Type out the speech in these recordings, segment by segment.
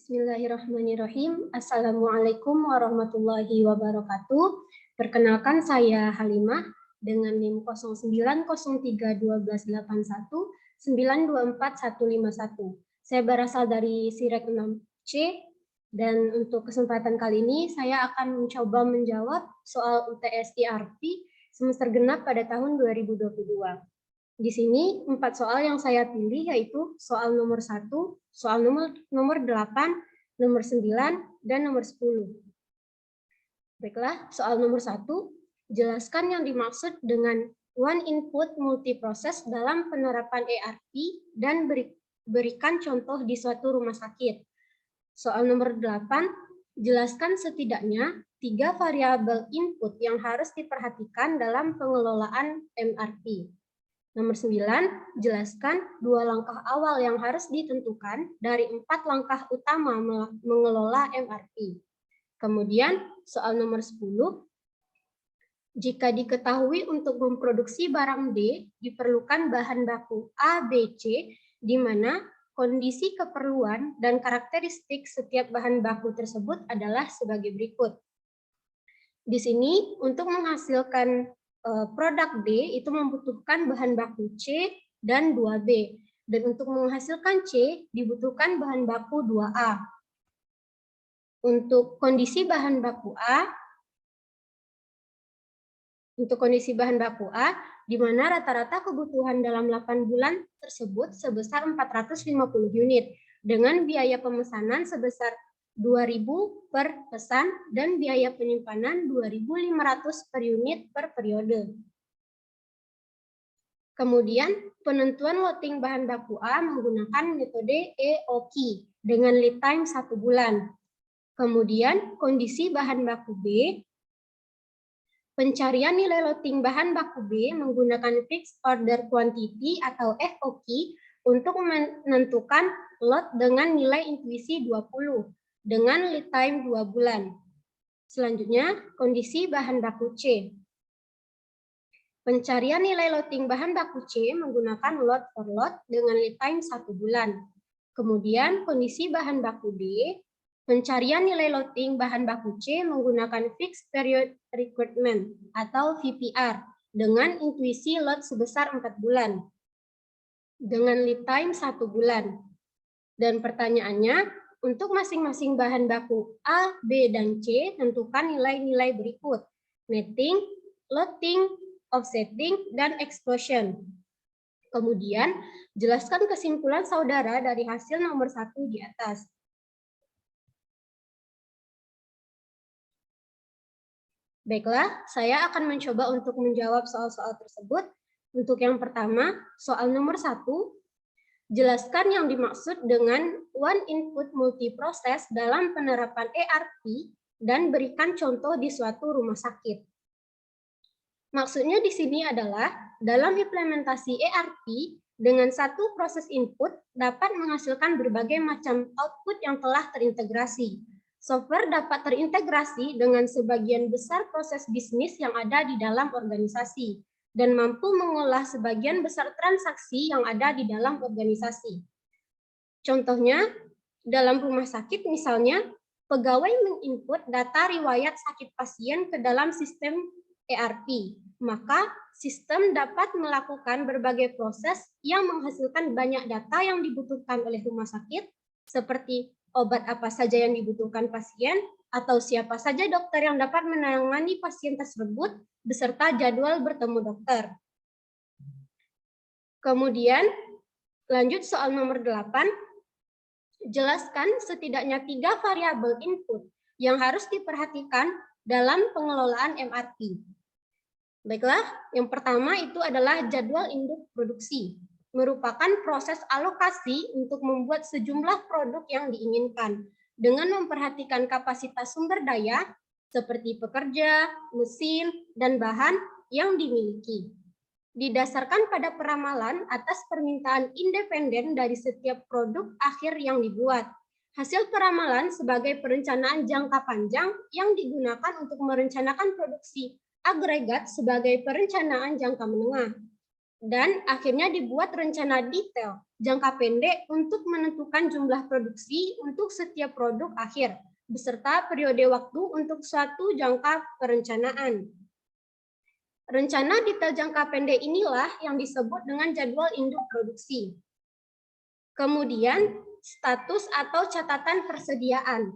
Bismillahirrahmanirrahim. Assalamualaikum warahmatullahi wabarakatuh. Perkenalkan, saya Halimah dengan NIM 09031281924151. Saya berasal dari Sirek 6C dan untuk kesempatan kali ini saya akan mencoba menjawab soal UTS IRP semester genap pada tahun 2022. Di sini 4 soal yang saya pilih yaitu soal nomor 1, soal nomor 8, nomor 9, dan nomor 10. Baiklah, soal nomor 1, jelaskan yang dimaksud dengan one input multiproses dalam penerapan ERP dan berikan contoh di suatu rumah sakit. Soal nomor 8, jelaskan setidaknya 3 variabel input yang harus diperhatikan dalam pengelolaan MRP. Nomor 9, jelaskan 2 langkah awal yang harus ditentukan dari 4 langkah utama mengelola MRP. Kemudian soal nomor 10, jika diketahui untuk memproduksi barang D diperlukan bahan baku A, B, C, di mana kondisi keperluan dan karakteristik setiap bahan baku tersebut adalah sebagai berikut. Di sini untuk menghasilkan produk D itu membutuhkan bahan baku C dan 2B. Dan untuk menghasilkan C dibutuhkan bahan baku 2A. Untuk kondisi bahan baku A, di mana rata-rata kebutuhan dalam 8 bulan tersebut sebesar 450 unit dengan biaya pemesanan sebesar 2.000 per pesan dan biaya penyimpanan 2.500 per unit per periode. Kemudian penentuan loading bahan baku A menggunakan metode EOQ dengan lead time 1 bulan. Kemudian kondisi bahan baku B, pencarian nilai loading bahan baku B menggunakan fixed order quantity atau FOQ untuk menentukan lot dengan nilai intuisi 20. Dengan lead time 2 bulan. Selanjutnya, kondisi bahan baku C. Pencarian nilai loading bahan baku C menggunakan lot for lot dengan lead time 1 bulan. Kemudian, kondisi bahan baku D. Pencarian nilai loading bahan baku C menggunakan fixed period requirement atau VPR dengan intuisi lot sebesar 4 bulan. Dengan lead time 1 bulan. Dan pertanyaannya, untuk masing-masing bahan baku A, B, dan C, tentukan nilai-nilai berikut. Netting, loading, offsetting, dan explosion. Kemudian, jelaskan kesimpulan saudara dari hasil nomor 1 di atas. Baiklah, saya akan mencoba untuk menjawab soal-soal tersebut. Untuk yang pertama, soal nomor 1, jelaskan yang dimaksud dengan one input multiproses dalam penerapan ERP dan berikan contoh di suatu rumah sakit. Maksudnya di sini adalah dalam implementasi ERP dengan satu proses input dapat menghasilkan berbagai macam output yang telah terintegrasi. Software dapat terintegrasi dengan sebagian besar proses bisnis yang ada di dalam organisasi dan mampu mengolah sebagian besar transaksi yang ada di dalam organisasi. Contohnya, dalam rumah sakit misalnya, pegawai menginput data riwayat sakit pasien ke dalam sistem ERP, maka sistem dapat melakukan berbagai proses yang menghasilkan banyak data yang dibutuhkan oleh rumah sakit, seperti obat apa saja yang dibutuhkan pasien, atau siapa saja dokter yang dapat menangani pasien tersebut, beserta jadwal bertemu dokter. Kemudian, lanjut soal nomor 8, jelaskan setidaknya 3 variabel input yang harus diperhatikan dalam pengelolaan MRP. Baiklah, yang pertama itu adalah jadwal induk produksi, merupakan proses alokasi untuk membuat sejumlah produk yang diinginkan, dengan memperhatikan kapasitas sumber daya seperti pekerja, mesin, dan bahan yang dimiliki. Didasarkan pada peramalan atas permintaan independen dari setiap produk akhir yang dibuat. Hasil peramalan sebagai perencanaan jangka panjang yang digunakan untuk merencanakan produksi agregat sebagai perencanaan jangka menengah. Dan akhirnya dibuat rencana detail jangka pendek untuk menentukan jumlah produksi untuk setiap produk akhir, beserta periode waktu untuk suatu jangka perencanaan. Rencana detail jangka pendek inilah yang disebut dengan jadwal induk produksi. Kemudian, status atau catatan persediaan.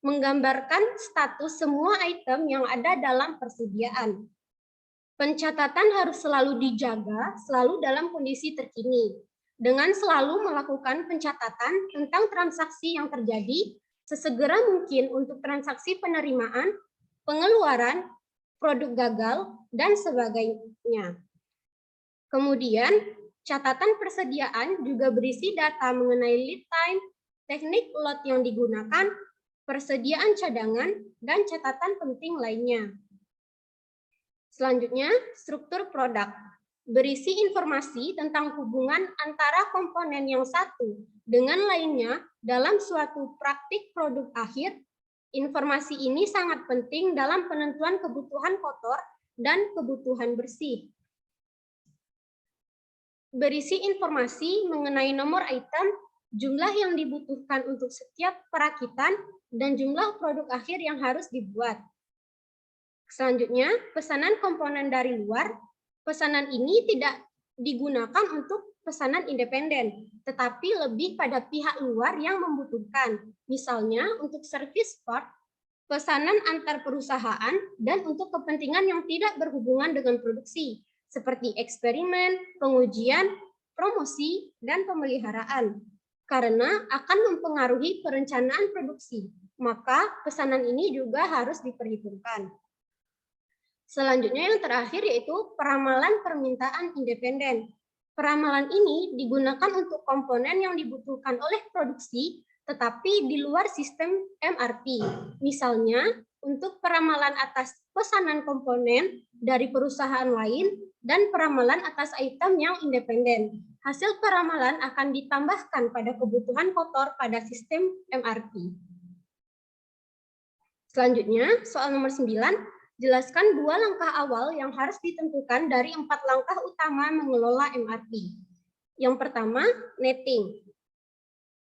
Menggambarkan status semua item yang ada dalam persediaan. Pencatatan harus selalu dijaga, selalu dalam kondisi terkini, dengan selalu melakukan pencatatan tentang transaksi yang terjadi sesegera mungkin untuk transaksi penerimaan, pengeluaran, produk gagal, dan sebagainya. Kemudian, catatan persediaan juga berisi data mengenai lead time, teknik lot yang digunakan, persediaan cadangan, dan catatan penting lainnya. Selanjutnya, struktur produk. Berisi informasi tentang hubungan antara komponen yang satu dengan lainnya dalam suatu praktik produk akhir. Informasi ini sangat penting dalam penentuan kebutuhan kotor dan kebutuhan bersih. Berisi informasi mengenai nomor item, jumlah yang dibutuhkan untuk setiap perakitan, dan jumlah produk akhir yang harus dibuat. Selanjutnya, pesanan komponen dari luar. Pesanan ini tidak digunakan untuk pesanan independen, tetapi lebih pada pihak luar yang membutuhkan. Misalnya, untuk service part, pesanan antar perusahaan, dan untuk kepentingan yang tidak berhubungan dengan produksi, seperti eksperimen, pengujian, promosi, dan pemeliharaan. Karena akan mempengaruhi perencanaan produksi, maka pesanan ini juga harus diperhitungkan. Selanjutnya yang terakhir yaitu peramalan permintaan independen. Peramalan ini digunakan untuk komponen yang dibutuhkan oleh produksi, tetapi di luar sistem MRP. Misalnya, untuk peramalan atas pesanan komponen dari perusahaan lain dan peramalan atas item yang independen. Hasil peramalan akan ditambahkan pada kebutuhan kotor pada sistem MRP. Selanjutnya, soal nomor 9, jelaskan 2 langkah awal yang harus ditentukan dari 4 langkah utama mengelola MRP. Yang pertama, netting.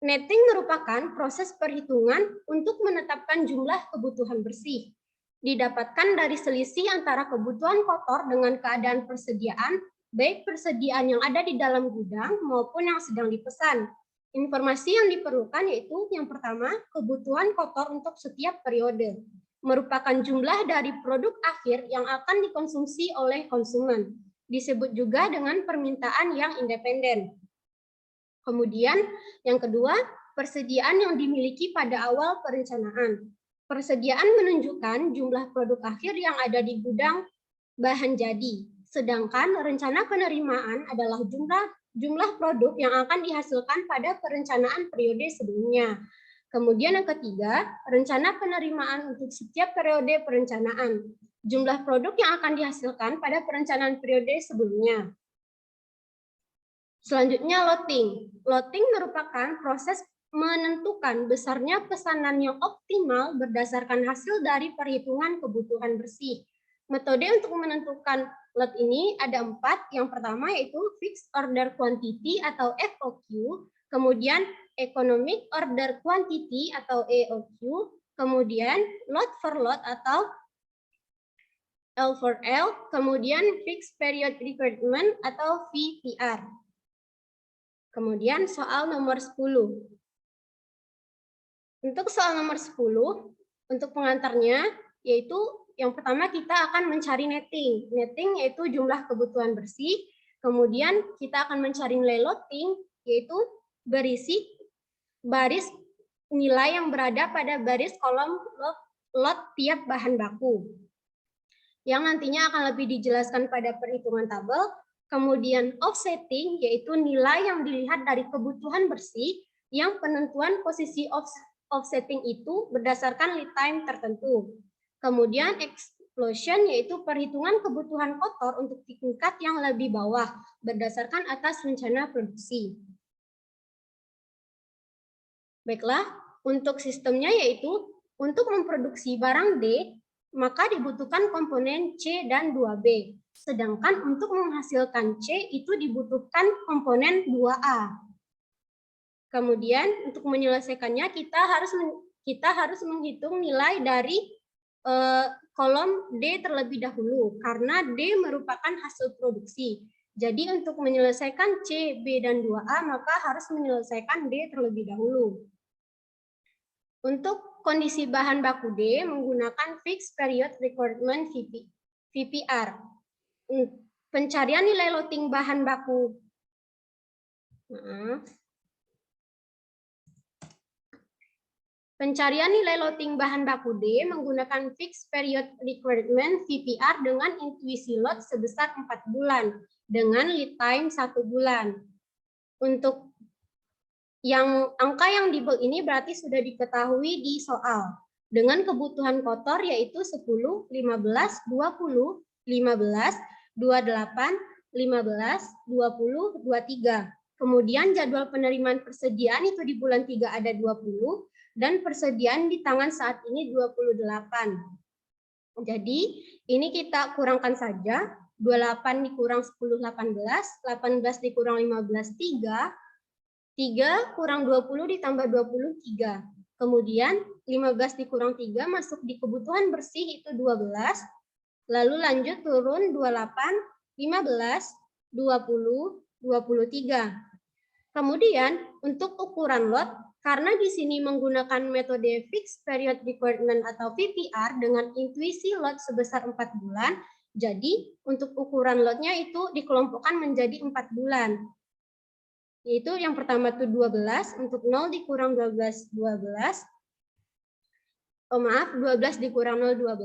Netting merupakan proses perhitungan untuk menetapkan jumlah kebutuhan bersih. Didapatkan dari selisih antara kebutuhan kotor dengan keadaan persediaan, baik persediaan yang ada di dalam gudang maupun yang sedang dipesan. Informasi yang diperlukan yaitu yang pertama, kebutuhan kotor untuk setiap periode. Merupakan jumlah dari produk akhir yang akan dikonsumsi oleh konsumen. Disebut juga dengan permintaan yang independen. Kemudian yang kedua, persediaan yang dimiliki pada awal perencanaan. Persediaan menunjukkan jumlah produk akhir yang ada di gudang bahan jadi. Sedangkan rencana penerimaan adalah jumlah produk yang akan dihasilkan pada perencanaan periode sebelumnya. Kemudian yang ketiga, rencana penerimaan untuk setiap periode perencanaan. Jumlah produk yang akan dihasilkan pada perencanaan periode sebelumnya. Selanjutnya loading. Loading merupakan proses menentukan besarnya pesanan yang optimal berdasarkan hasil dari perhitungan kebutuhan bersih. Metode untuk menentukan lot ini ada 4. Yang pertama yaitu Fixed Order Quantity atau FOQ, kemudian Economic Order Quantity atau EOQ, kemudian Lot for Lot atau L for L, kemudian Fixed Period Requirement atau VPR. Kemudian soal nomor 10. Untuk soal nomor 10, untuk pengantarnya, yaitu yang pertama kita akan mencari netting. Netting yaitu jumlah kebutuhan bersih. Kemudian kita akan mencari nilai loading, yaitu berisi baris nilai yang berada pada baris kolom lot tiap bahan baku. Yang nantinya akan lebih dijelaskan pada perhitungan tabel. Kemudian offsetting, yaitu nilai yang dilihat dari kebutuhan bersih, yang penentuan posisi offsetting itu berdasarkan lead time tertentu. Kemudian explosion, yaitu perhitungan kebutuhan kotor untuk tingkat yang lebih bawah, berdasarkan atas rencana produksi. Baiklah, untuk sistemnya yaitu untuk memproduksi barang D, maka dibutuhkan komponen C dan 2B. Sedangkan untuk menghasilkan C itu dibutuhkan komponen 2A. Kemudian untuk menyelesaikannya kita harus menghitung nilai dari kolom D terlebih dahulu karena D merupakan hasil produksi. Jadi untuk menyelesaikan C, B, dan 2A maka harus menyelesaikan D terlebih dahulu. Untuk kondisi bahan baku D menggunakan Fixed Period Requirement VPR. Pencarian nilai loading bahan baku. Pencarian nilai loading bahan baku D menggunakan Fixed Period Requirement VPR dengan intuisi load sebesar 4 bulan dengan lead time 1 bulan. Untuk yang angka yang di bold ini berarti sudah diketahui di soal dengan kebutuhan kotor yaitu 10, 15, 20, 15, 28, 15, 20, 23. Kemudian jadwal penerimaan persediaan itu di bulan 3 ada 20 dan persediaan di tangan saat ini 28. Jadi ini kita kurangkan saja. 28 dikurang 10, 18. 18 dikurang 15, 3. 3 kurang 20 ditambah 20, 3. Kemudian 15 dikurang 3 masuk di kebutuhan bersih itu 12. Lalu lanjut turun 28, 15, 20, 23. Kemudian untuk ukuran lot, karena di sini menggunakan metode Fixed Period Requirement atau VPR dengan intuisi lot sebesar 4 bulan, jadi untuk ukuran lotnya itu dikelompokkan menjadi 4 bulan. Yaitu yang pertama itu 12, untuk 0 dikurang 12, 12. 12 dikurang 0, 12.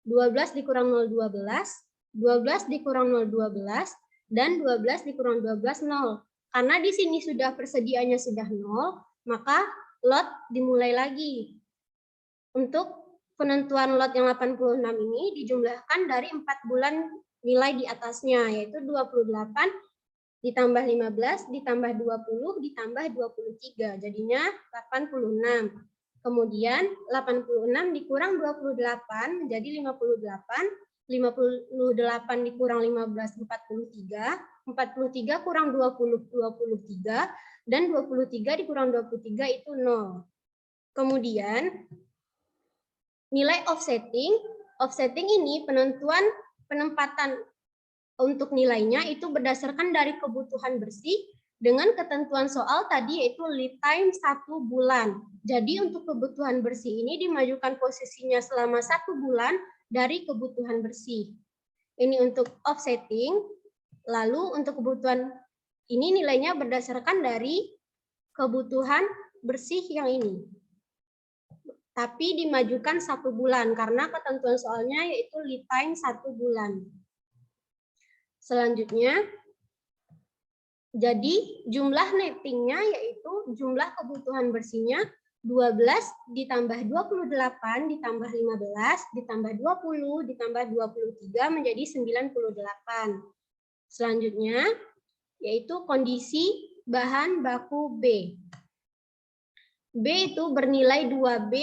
12 dikurang 0, 12. 12 dikurang 0, 12. Dan 12 dikurang 12, 0. Karena di sini sudah persediaannya sudah 0, maka lot dimulai lagi. Untuk penentuan lot yang 86 ini dijumlahkan dari 4 bulan nilai di atasnya, yaitu 28 ditambah 15 ditambah 20 ditambah 23, jadinya 86. Kemudian 86 dikurang 28 menjadi 58. 58 dikurang 15, 43. 43 kurang 20, 23. Dan 23 dikurang 23 itu 0. Kemudian nilai offsetting. Offsetting ini penempatan untuk nilainya itu berdasarkan dari kebutuhan bersih dengan ketentuan soal tadi yaitu lead time 1 bulan. Jadi untuk kebutuhan bersih ini dimajukan posisinya selama 1 bulan dari kebutuhan bersih. Ini untuk offsetting. Lalu untuk kebutuhan ini nilainya berdasarkan dari kebutuhan bersih yang ini. Tapi dimajukan 1 bulan karena ketentuan soalnya yaitu lead time 1 bulan. Selanjutnya, jadi jumlah nettingnya yaitu jumlah kebutuhan bersihnya 12 ditambah 28 ditambah 15 ditambah 20 ditambah 23 menjadi 98. Selanjutnya, yaitu kondisi bahan baku B. B itu bernilai 2B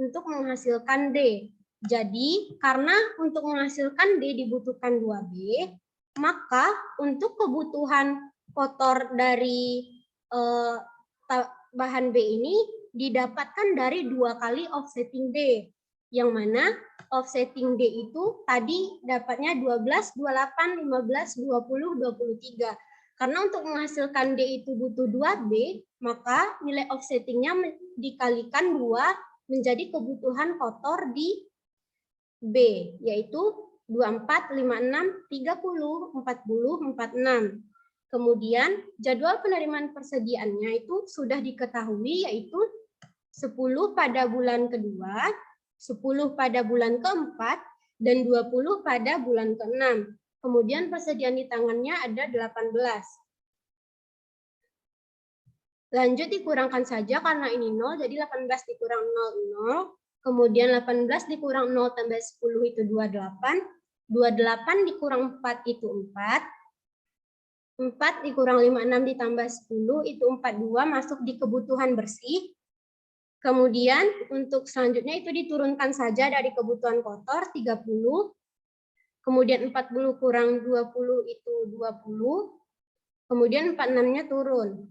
untuk menghasilkan D. Jadi, karena untuk menghasilkan D dibutuhkan 2B, maka untuk kebutuhan kotor dari bahan B ini didapatkan dari 2 kali offsetting D. Yang mana offsetting D itu tadi dapatnya 12, 28, 15, 20, 23. Karena untuk menghasilkan D itu butuh 2B, maka nilai offsettingnya dikalikan 2 menjadi kebutuhan kotor di B, yaitu 24, 56, 30, 40, 46. Kemudian jadwal penerimaan persediaannya itu sudah diketahui yaitu 10 pada bulan kedua, 10 pada bulan keempat, dan 20 pada bulan keenam. Kemudian persediaan di tangannya ada 18. Lanjut dikurangkan saja karena ini 0, jadi 18 dikurang 0, 0. Kemudian 18 dikurang 0 tambah 10 itu 28. 28 dikurang 4 itu 4. 4 dikurang 56 ditambah 10 itu 42 masuk di kebutuhan bersih. Kemudian untuk selanjutnya itu diturunkan saja dari kebutuhan kotor 30. kemudian 40 kurang 20 itu 20, kemudian 46-nya turun.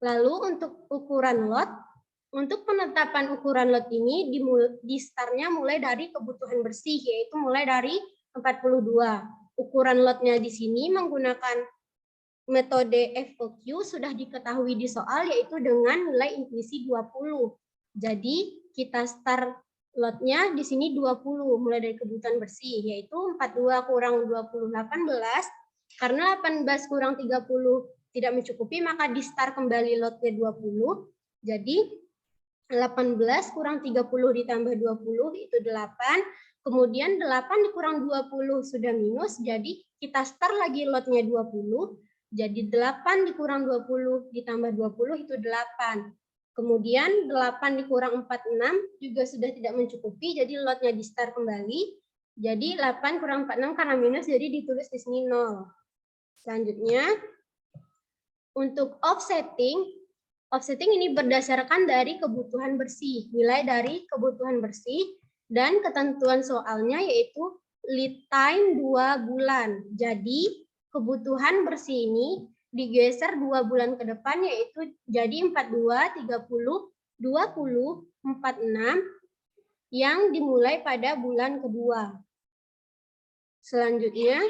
Lalu untuk ukuran lot, untuk penetapan ukuran lot ini di start-nya mulai dari kebutuhan bersih, yaitu mulai dari 42. Ukuran lotnya di sini menggunakan metode FOQ sudah diketahui di soal, yaitu dengan nilai intuisi 20. Jadi kita start lotnya di sini 20, mulai dari kebutuhan bersih, yaitu 42 kurang 20, 18. Karena 18 kurang 30 tidak mencukupi, maka di start kembali lotnya 20. Jadi 18 kurang 30 ditambah 20 itu 8. Kemudian 8 dikurang 20 sudah minus, jadi kita start lagi lotnya 20. Jadi 8 dikurang 20 ditambah 20 itu 8. Kemudian 8 dikurang 46 juga sudah tidak mencukupi, jadi lotnya di start kembali. Jadi 8 kurang 46 karena minus, jadi ditulis di sini 0. Selanjutnya, untuk offsetting ini berdasarkan dari kebutuhan bersih, nilai dari kebutuhan bersih, dan ketentuan soalnya yaitu lead time 2 bulan. Jadi kebutuhan bersih ini digeser 2 bulan ke depan, yaitu jadi 42, 30, 20, 46 yang dimulai pada bulan kedua. Selanjutnya,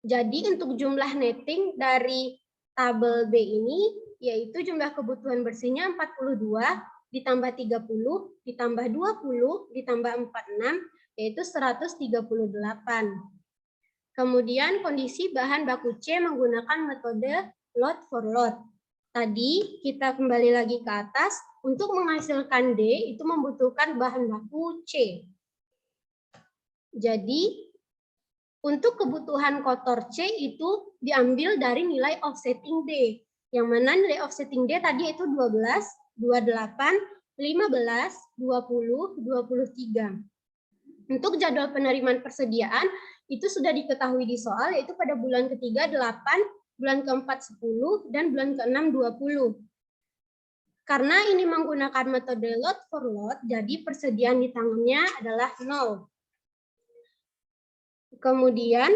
jadi untuk jumlah netting dari tabel B ini, yaitu jumlah kebutuhan bersihnya 42, ditambah 30, ditambah 20, ditambah 46, yaitu 138. Kemudian kondisi bahan baku C menggunakan metode lot for lot. Tadi kita kembali lagi ke atas, untuk menghasilkan D itu membutuhkan bahan baku C. Jadi untuk kebutuhan kotor C itu diambil dari nilai offsetting D. Yang mana nilai offsetting D tadi itu 12, 28, 15, 20, 23. Untuk jadwal penerimaan persediaan, itu sudah diketahui di soal, yaitu pada bulan ketiga 8, bulan keempat 10, dan bulan keenam 20. Karena ini menggunakan metode lot for lot, jadi persediaan di tangannya adalah 0. Kemudian,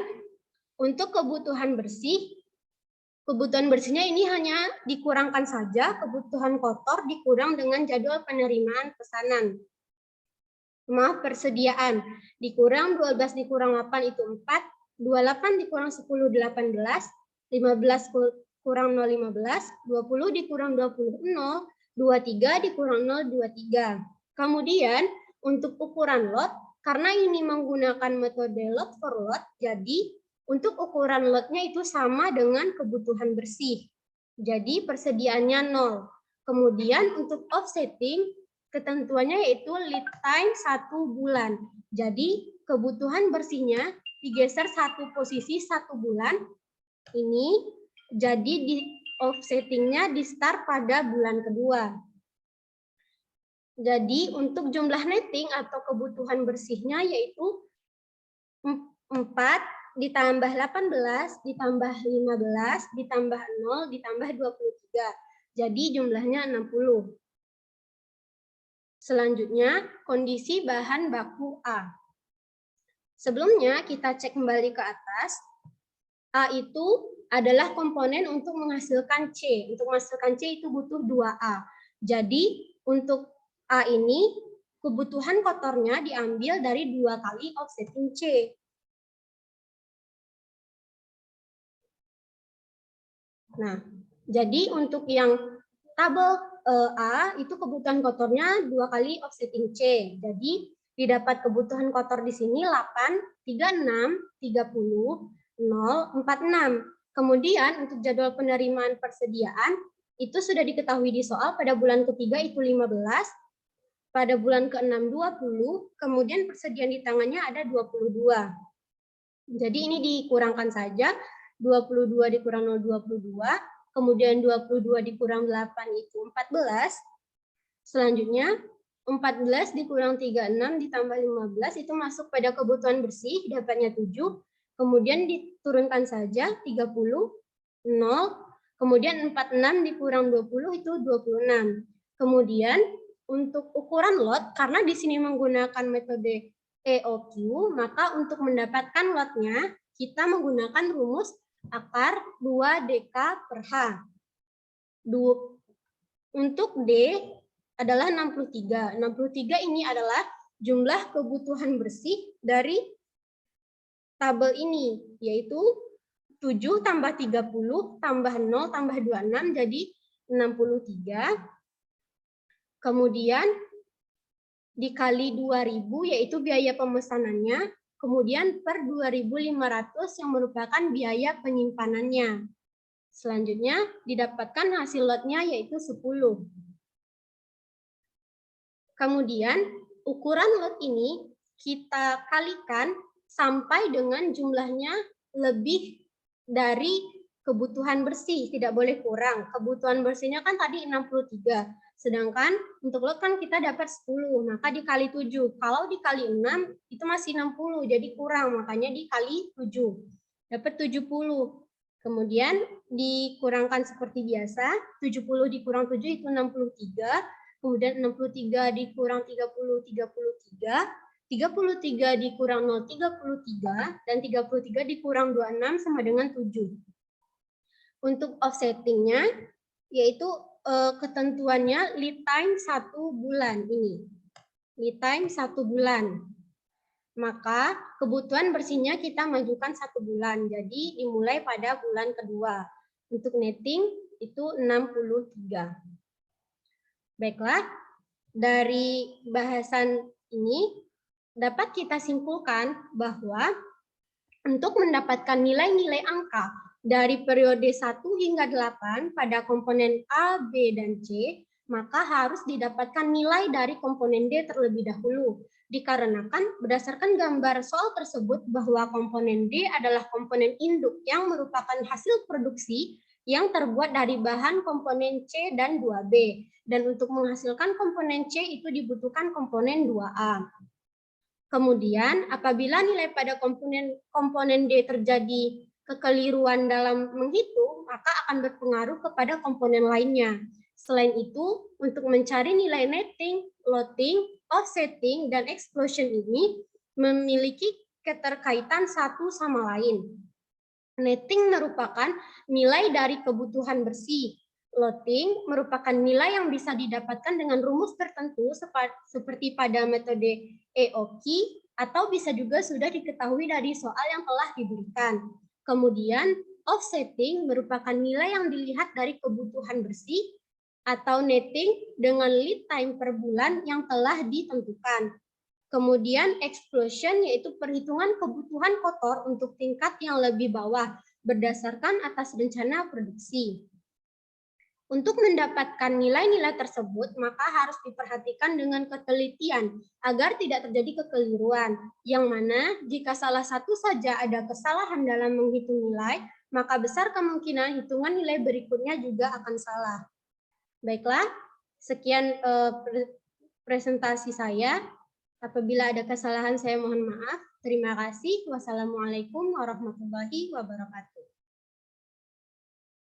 untuk kebutuhan bersihnya ini hanya dikurangkan saja, kebutuhan kotor dikurang dengan jadwal penerimaan pesanan. Maaf, persediaan. Dikurang 12 dikurang 8 itu 4, 28 dikurang 10, 18, 15 kurang 0, 15, 20 dikurang 20, 0, 23 dikurang 0, 23. Kemudian, untuk ukuran lot, karena ini menggunakan metode lot for lot, jadi untuk ukuran lotnya itu sama dengan kebutuhan bersih. Jadi persediaannya 0. Kemudian untuk offsetting, ketentuannya yaitu lead time 1 bulan. Jadi kebutuhan bersihnya digeser 1 posisi 1 bulan. Ini jadi di offsettingnya di start pada bulan kedua. Jadi untuk jumlah netting atau kebutuhan bersihnya yaitu 4 ditambah 18 ditambah 15 ditambah 0 ditambah 23. Jadi jumlahnya 60. Selanjutnya, kondisi bahan baku A. Sebelumnya kita cek kembali ke atas. A itu adalah komponen untuk menghasilkan C. Untuk menghasilkan C itu butuh 2A. Jadi untuk A ini kebutuhan kotornya diambil dari 2 kali offsetting C. Nah, jadi untuk yang tabel A itu kebutuhan kotornya 2 kali offsetting C. Jadi didapat kebutuhan kotor di sini 8, 36, 30, 0, 46. Kemudian untuk jadwal penerimaan persediaan itu sudah diketahui di soal, pada bulan ketiga itu 15, pada bulan ke-6 20, kemudian persediaan di tangannya ada 22. Jadi ini dikurangkan saja, 22 dikurang 0, 22, kemudian 22 dikurang 8 itu 14. Selanjutnya 14 dikurang 36 ditambah 15 itu masuk pada kebutuhan bersih, dapatnya 7. Kemudian diturunkan saja 30, 0. Kemudian 46 dikurang 20 itu 26. Kemudian untuk ukuran lot, karena di sini menggunakan metode EOQ, maka untuk mendapatkan lotnya, kita menggunakan rumus akar 2DK per H. Untuk D adalah 63. 63 ini adalah jumlah kebutuhan bersih dari tabel ini, yaitu 7 tambah 30 tambah 0 tambah 26 jadi 63. Kemudian dikali 2.000 yaitu biaya pemesanannya, kemudian per 2.500 yang merupakan biaya penyimpanannya. Selanjutnya didapatkan hasil lotnya yaitu 10. Kemudian ukuran lot ini kita kalikan sampai dengan jumlahnya lebih dari kebutuhan bersih, tidak boleh kurang. Kebutuhan bersihnya kan tadi 63. Sedangkan untuk lot kan kita dapat 10, maka dikali 7. Kalau dikali 6 itu masih 60, jadi kurang, makanya dikali 7. Dapat 70. Kemudian dikurangkan seperti biasa, 70 dikurang 7 itu 63, kemudian 63 dikurang 30, 33, 33 dikurang 0, 33, dan 33 dikurang 26 sama dengan 7. Untuk offsettingnya, yaitu ketentuannya lead time 1 bulan ini. Lead time 1 bulan. Maka kebutuhan bersihnya kita majukan 1 bulan. Jadi dimulai pada bulan kedua. Untuk netting itu 63. Baiklah, dari bahasan ini dapat kita simpulkan bahwa untuk mendapatkan nilai-nilai angka dari periode 1 hingga 8 pada komponen A, B, dan C, maka harus didapatkan nilai dari komponen D terlebih dahulu. Dikarenakan berdasarkan gambar soal tersebut bahwa komponen D adalah komponen induk yang merupakan hasil produksi yang terbuat dari bahan komponen C dan 2B. Dan untuk menghasilkan komponen C itu dibutuhkan komponen 2A. Kemudian apabila nilai pada komponen D terjadi kekeliruan dalam menghitung, maka akan berpengaruh kepada komponen lainnya. Selain itu, untuk mencari nilai netting, loading, offsetting, dan explosion ini memiliki keterkaitan satu sama lain. Netting merupakan nilai dari kebutuhan bersih. Loading merupakan nilai yang bisa didapatkan dengan rumus tertentu seperti pada metode EOQ atau bisa juga sudah diketahui dari soal yang telah diberikan. Kemudian offsetting merupakan nilai yang dilihat dari kebutuhan bersih atau netting dengan lead time per bulan yang telah ditentukan. Kemudian explosion yaitu perhitungan kebutuhan kotor untuk tingkat yang lebih bawah berdasarkan atas rencana produksi. Untuk mendapatkan nilai-nilai tersebut, maka harus diperhatikan dengan ketelitian agar tidak terjadi kekeliruan, yang mana jika salah satu saja ada kesalahan dalam menghitung nilai, maka besar kemungkinan hitungan nilai berikutnya juga akan salah. Baiklah, sekian presentasi saya. Apabila ada kesalahan, saya mohon maaf. Terima kasih. Wassalamualaikum warahmatullahi wabarakatuh.